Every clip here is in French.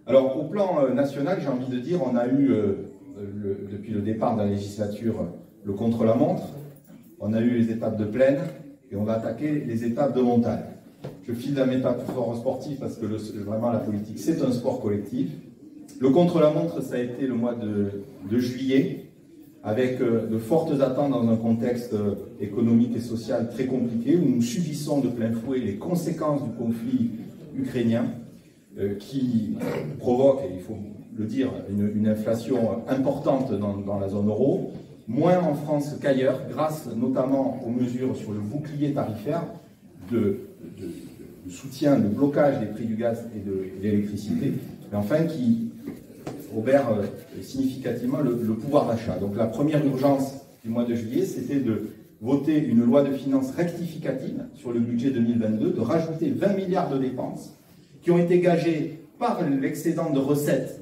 Alors, au plan national, j'ai envie de dire, on a eu, depuis le départ de la législature, le contre-la-montre, on a eu les étapes de plaine, et on va attaquer les étapes de montagne. Je file la métaphore sportive parce que vraiment la politique, c'est un sport collectif. Le contre-la-montre, ça a été le mois de juillet, avec de fortes attentes dans un contexte économique et social très compliqué, où nous subissons de plein fouet les conséquences du conflit ukrainien, qui provoque, et il faut le dire, une inflation importante dans la zone euro, moins en France qu'ailleurs, grâce notamment aux mesures sur le bouclier tarifaire de soutien, de blocage des prix du gaz et de l'électricité, mais enfin qui obère significativement le pouvoir d'achat. Donc la première urgence du mois de juillet, c'était de voter une loi de finances rectificative sur le budget 2022, de rajouter 20 milliards de dépenses qui ont été gagées par l'excédent de recettes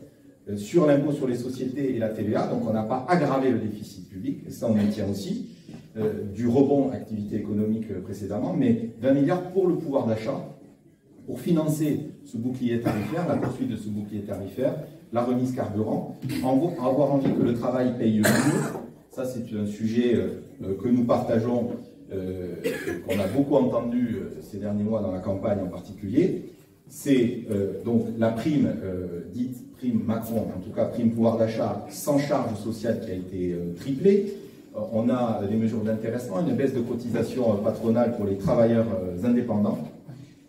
sur l'impôt sur les sociétés et la TVA, donc on n'a pas aggravé le déficit public, et ça on y tient aussi, du rebond activité économique précédemment, mais 20 milliards pour le pouvoir d'achat, pour financer ce bouclier tarifaire, la poursuite de ce bouclier tarifaire, la remise carburant, avoir envie que le travail paye mieux. Ça c'est un sujet que nous partageons, qu'on a beaucoup entendu ces derniers mois dans la campagne en particulier. C'est donc la prime, dite prime Macron, en tout cas prime pouvoir d'achat sans charge sociale qui a été triplée. On a des mesures d'intéressement, une baisse de cotisation patronale pour les travailleurs indépendants.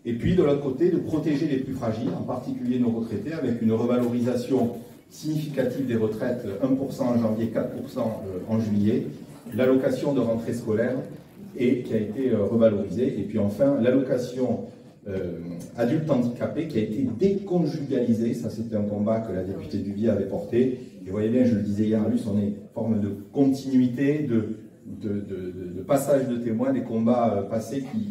Et puis de l'autre côté, de protéger les plus fragiles, en particulier nos retraités, avec une revalorisation significative des retraites, 1% en janvier, 4% en juillet, l'allocation de rentrée scolaire et qui a été revalorisée. Et puis enfin, l'allocation adulte handicapé qui a été déconjugalisé. Ça, c'était un combat que la députée Duvier avait porté. Et vous voyez bien, je le disais hier à Luce, on est une forme de continuité, de passage de témoins des combats passés qui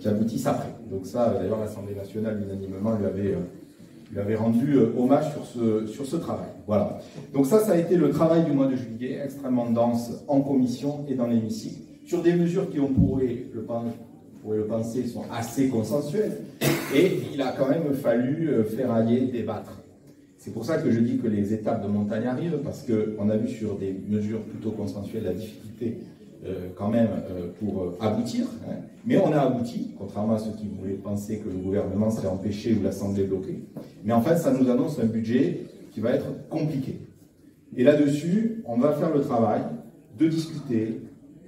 aboutissent après. Donc ça, d'ailleurs, l'Assemblée nationale, unanimement, lui avait rendu hommage sur ce travail. Voilà. Donc ça a été le travail du mois de juillet, extrêmement dense en commission et dans l'hémicycle, sur des mesures qui, on pourrait le penser, sont assez consensuelles, et il a quand même fallu ferrailler, débattre. C'est pour ça que je dis que les étapes de montagne arrivent, parce qu'on a vu sur des mesures plutôt consensuelles la difficulté quand même pour aboutir, hein. Mais on a abouti, contrairement à ceux qui voulaient penser que le gouvernement serait empêché ou l'Assemblée bloquée. Mais en fait, ça nous annonce un budget qui va être compliqué. Et là-dessus, on va faire le travail de discuter,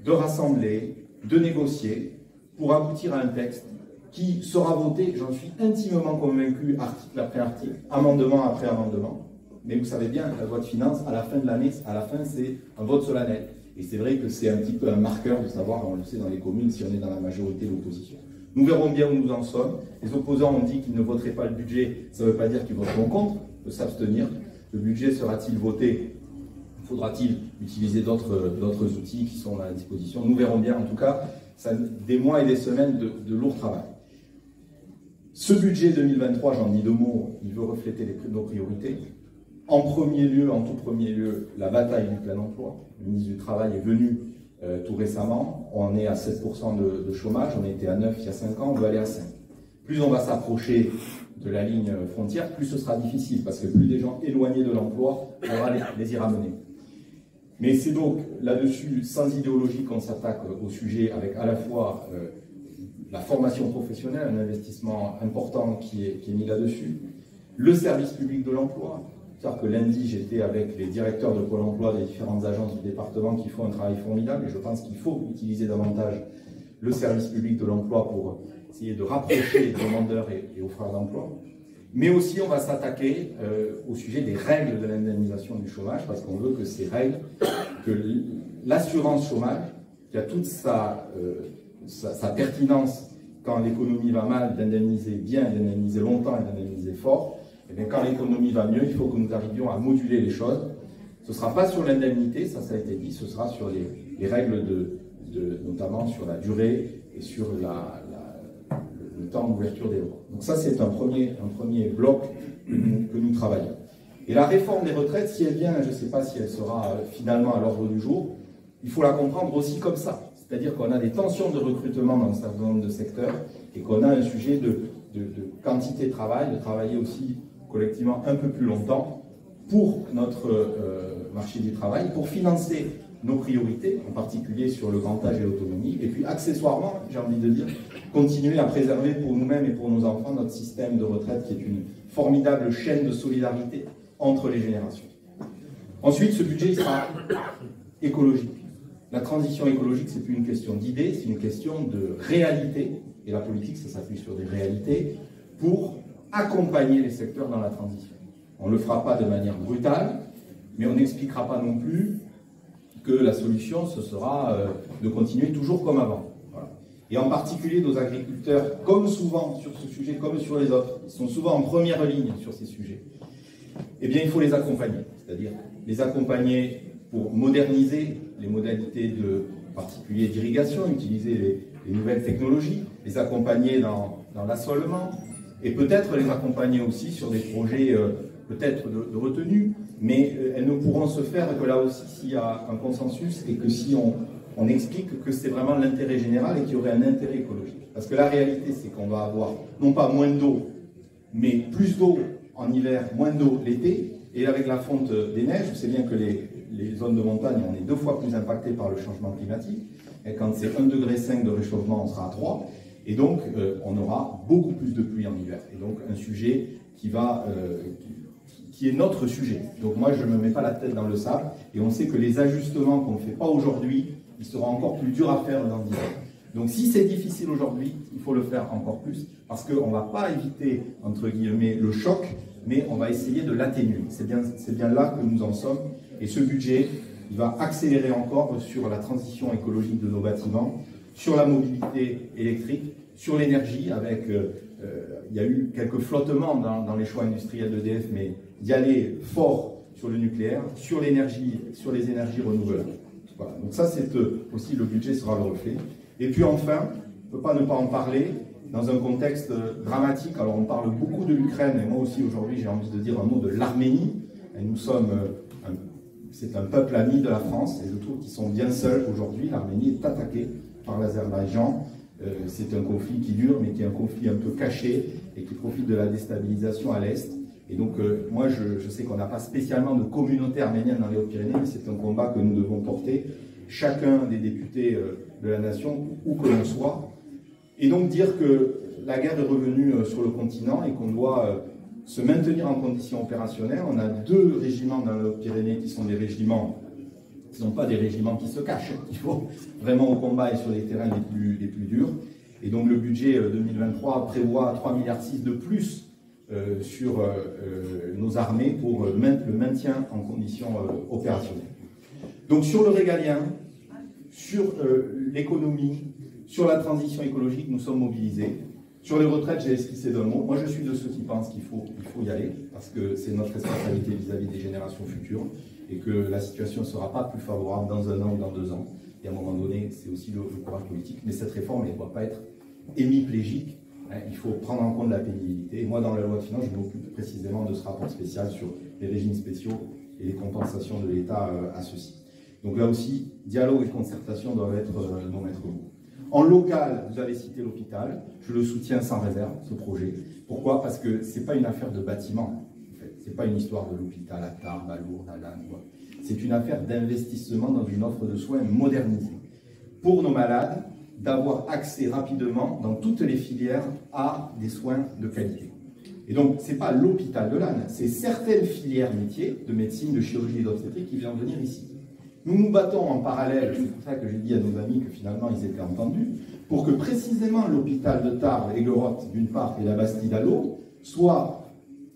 de rassembler, de négocier, pour aboutir à un texte qui sera voté, j'en suis intimement convaincu, article après article, amendement après amendement. Mais vous savez bien, la loi de finances, à la fin de l'année, c'est un vote solennel. Et c'est vrai que c'est un petit peu un marqueur de savoir, on le sait dans les communes, si on est dans la majorité ou l'opposition. Nous verrons bien où nous en sommes. Les opposants ont dit qu'ils ne voteraient pas le budget, ça ne veut pas dire qu'ils voteront contre, de s'abstenir. Le budget sera-t-il voté? Faudra-t-il utiliser d'autres outils qui sont à la disposition? Nous verrons bien, en tout cas, ça, des mois et des semaines de lourd travail. Ce budget 2023, j'en dis deux mots, il veut refléter nos priorités. En tout premier lieu, la bataille du plein emploi. Le ministre du Travail est venu tout récemment. On est à 7% de chômage, on était à 9 il y a 5 ans, on veut aller à 5. Plus on va s'approcher de la ligne frontière, plus ce sera difficile, parce que plus des gens éloignés de l'emploi, on va les y ramener. Mais c'est donc là-dessus, sans idéologie, qu'on s'attaque au sujet, avec à la fois la formation professionnelle, un investissement important qui est mis là-dessus, le service public de l'emploi. C'est-à-dire que lundi, j'étais avec les directeurs de Pôle emploi des différentes agences du département qui font un travail formidable, et je pense qu'il faut utiliser davantage le service public de l'emploi pour essayer de rapprocher les demandeurs et offreurs d'emploi. Mais aussi, on va s'attaquer au sujet des règles de l'indemnisation du chômage, parce qu'on veut que ces règles, que l'assurance chômage, qui a toute sa pertinence quand l'économie va mal, d'indemniser bien, d'indemniser longtemps et d'indemniser fort, et bien quand l'économie va mieux, il faut que nous arrivions à moduler les choses. Ce ne sera pas sur l'indemnité, ça a été dit, ce sera sur les règles notamment sur la durée et sur le temps d'ouverture des droits. Donc ça, c'est un premier bloc que nous travaillons. Et la réforme des retraites, si elle vient, je ne sais pas si elle sera finalement à l'ordre du jour, il faut la comprendre aussi comme ça. C'est-à-dire qu'on a des tensions de recrutement dans un certain nombre de secteurs et qu'on a un sujet quantité de travail, de travailler aussi collectivement un peu plus longtemps pour notre marché du travail, pour financer nos priorités, en particulier sur le grand âge et l'autonomie, et puis accessoirement, j'ai envie de dire, continuer à préserver pour nous-mêmes et pour nos enfants notre système de retraite qui est une formidable chaîne de solidarité entre les générations. Ensuite, ce budget sera écologique. La transition écologique, c'est plus une question d'idées, c'est une question de réalité, et la politique, ça s'appuie sur des réalités, pour accompagner les secteurs dans la transition. On ne le fera pas de manière brutale, mais on n'expliquera pas non plus que la solution, ce sera de continuer toujours comme avant. Voilà. Et en particulier nos agriculteurs, comme souvent sur ce sujet, comme sur les autres, ils sont souvent en première ligne sur ces sujets. Eh bien, il faut les accompagner, c'est-à-dire les accompagner pour moderniser les modalités en particulier d'irrigation, utiliser les nouvelles technologies, les accompagner dans l'assolement, et peut-être les accompagner aussi sur des projets peut-être de retenue, mais elles ne pourront se faire que là aussi s'il y a un consensus et que si on explique que c'est vraiment l'intérêt général et qu'il y aurait un intérêt écologique. Parce que la réalité, c'est qu'on va avoir non pas moins d'eau, mais plus d'eau en hiver, moins d'eau l'été, et avec la fonte des neiges, vous savez bien que les zones de montagne, on est 2 fois plus impactées par le changement climatique, et quand c'est 1,5 degré de réchauffement, on sera à 3, et donc on aura beaucoup plus de pluie en hiver. Et donc un sujet qui est notre sujet. Donc moi, je ne me mets pas la tête dans le sable, et on sait que les ajustements qu'on ne fait pas aujourd'hui, ils seront encore plus durs à faire dans 10 ans. Donc si c'est difficile aujourd'hui, il faut le faire encore plus, parce qu'on ne va pas éviter, entre guillemets, le choc, mais on va essayer de l'atténuer. C'est bien là que nous en sommes, et ce budget, il va accélérer encore sur la transition écologique de nos bâtiments, sur la mobilité électrique, sur l'énergie, avec... il y a eu quelques flottements dans les choix industriels d'EDF, mais d'y aller fort sur le nucléaire, sur l'énergie, sur les énergies renouvelables. Voilà. Donc ça, c'est aussi le budget sera le reflet. Et puis enfin, on ne peut pas ne pas en parler, dans un contexte dramatique. Alors on parle beaucoup de l'Ukraine, et moi aussi aujourd'hui j'ai envie de dire un mot de l'Arménie. Et nous sommes, c'est un peuple ami de la France, et je trouve qu'ils sont bien seuls aujourd'hui. L'Arménie est attaquée par l'Azerbaïdjan. C'est un conflit qui dure, mais qui est un conflit un peu caché et qui profite de la déstabilisation à l'Est. Et donc, moi, je sais qu'on n'a pas spécialement de communauté arménienne dans les Hautes-Pyrénées, mais c'est un combat que nous devons porter, chacun des députés de la nation, où que l'on soit. Et donc, dire que la guerre est revenue sur le continent et qu'on doit se maintenir en conditions opérationnelles. On a 2 régiments dans les Hautes-Pyrénées qui sont des régiments... Ce ne sont pas des régiments qui se cachent, il faut vraiment au combat et sur les terrains les plus durs. Et donc le budget 2023 prévoit 3,6 milliards de plus sur nos armées pour le maintien en conditions opérationnelles. Donc sur le régalien, sur l'économie, sur la transition écologique, nous sommes mobilisés. Sur les retraites, j'ai esquissé d'un mot. Moi, je suis de ceux qui pensent qu'il faut y aller, parce que c'est notre responsabilité vis-à-vis des générations futures, et que la situation ne sera pas plus favorable dans 1 an ou dans 2 ans. Et à un moment donné, c'est aussi le courage politique. Mais cette réforme, elle ne doit pas être hémiplégique. Il faut prendre en compte la pénibilité. Et moi, dans la loi de finances, je m'occupe précisément de ce rapport spécial sur les régimes spéciaux et les compensations de l'État à ceux-ci. Donc là aussi, dialogue et concertation doivent être nos maîtres mots. En local, vous avez cité l'hôpital. Je le soutiens sans réserve, ce projet. Pourquoi? Parce que ce n'est pas une affaire de bâtiment. Ce n'est pas une histoire de l'hôpital à Tarbes, à Lourdes, à Lannes. C'est une affaire d'investissement dans une offre de soins modernisée. Pour nos malades, d'avoir accès rapidement dans toutes les filières à des soins de qualité. Et donc, ce n'est pas l'hôpital de Lannes, c'est certaines filières métiers de médecine, de chirurgie et d'obstétrique qui viennent venir ici. Nous nous battons en parallèle, c'est pour ça que j'ai dit à nos amis que finalement ils étaient entendus, pour que précisément l'hôpital de Tarbes et Gueurotte d'une part et la Bastide à l'autre soient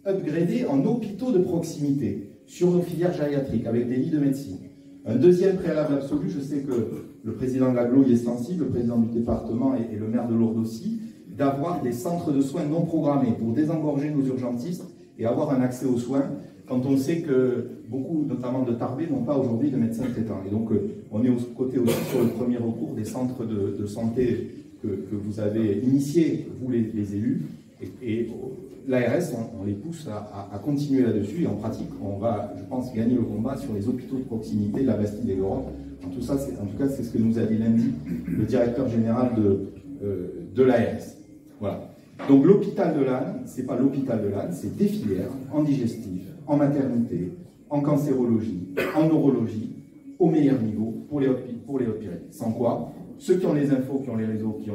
upgradés en hôpitaux de proximité sur nos filières gériatriques avec des lits de médecine. Un deuxième préalable absolu, je sais que le président de l'Aglo y est sensible, le président du département et le maire de Lourdes aussi, d'avoir des centres de soins non programmés pour désengorger nos urgentistes et avoir un accès aux soins quand on sait que beaucoup, notamment de Tarbais, n'ont pas aujourd'hui de médecins traitants. Et donc, on est aux côtés aussi sur le premier recours des centres de santé que vous avez initiés, vous les élus. Et l'ARS, on les pousse à continuer là-dessus. Et en pratique, on va, je pense, gagner le combat sur les hôpitaux de proximité de la Bastide et Gueurotte. En tout cas, c'est ce que nous a dit lundi le directeur général de l'ARS. Voilà. Donc l'hôpital de Lannes, c'est pas l'hôpital de Lannes, c'est des filières en digestif, en maternité, en cancérologie, en neurologie, au meilleur niveau pour les Hautes-Pyrénées. Sans quoi, ceux qui ont les infos, qui ont les réseaux, qui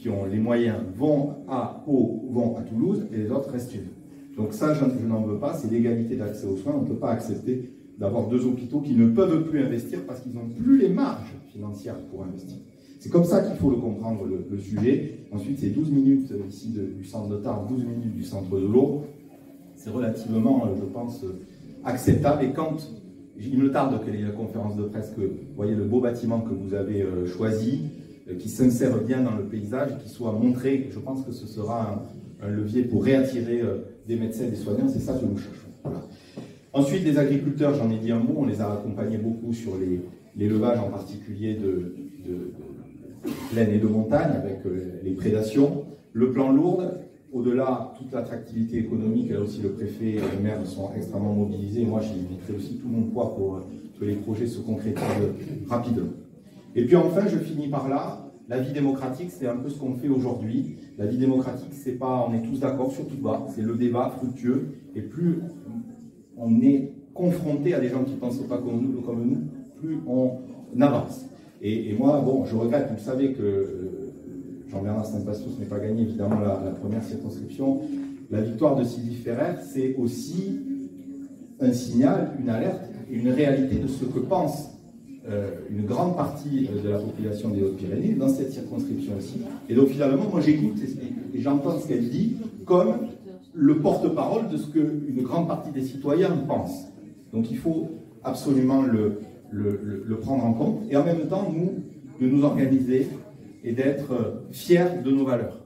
ont les moyens, vont à Pau, vont à Toulouse, et les autres restent chez eux. Donc ça, je n'en veux pas, c'est l'égalité d'accès aux soins. On ne peut pas accepter d'avoir deux hôpitaux qui ne peuvent plus investir parce qu'ils n'ont plus les marges financières pour investir. C'est comme ça qu'il faut le comprendre, le sujet. Ensuite, c'est 12 minutes ici du centre de Tarbes, 12 minutes du centre de l'eau. C'est relativement, je pense, acceptable. Et quand il me tarde qu'il y ait la conférence de presse, que vous voyez le beau bâtiment que vous avez choisi, qui s'insère bien dans le paysage et qui soit montré, je pense que ce sera un levier pour réattirer des médecins et des soignants. C'est ça que nous cherchons. Voilà. Ensuite, les agriculteurs, j'en ai dit un mot, on les a accompagnés beaucoup sur l'élevage, en particulier de plaine et de montagne, avec les prédations. Le plan Lourdes, au-delà toute l'attractivité économique, là aussi le préfet et le maire sont extrêmement mobilisés. Moi, j'y mettrai aussi tout mon poids pour que les projets se concrétisent rapidement. Et puis enfin, je finis par là, la vie démocratique, c'est un peu ce qu'on fait aujourd'hui. La vie démocratique, c'est pas, on est tous d'accord sur tout bas, c'est le débat fructueux, et plus on est confronté à des gens qui ne pensent pas comme nous, plus on avance. Et moi, bon, je regrette, vous savez que Jean-Bernard Saint-Pastus n'est pas gagné, évidemment, la première circonscription. La victoire de Sylvie Ferrer, c'est aussi un signal, une alerte et une réalité de ce que pense une grande partie de la population des Hautes-Pyrénées, dans cette circonscription aussi. Et donc, finalement, moi, j'écoute et j'entends ce qu'elle dit comme le porte-parole de ce qu'une grande partie des citoyens pensent. Donc, il faut absolument le prendre en compte, et en même temps, de nous organiser et d'être fiers de nos valeurs.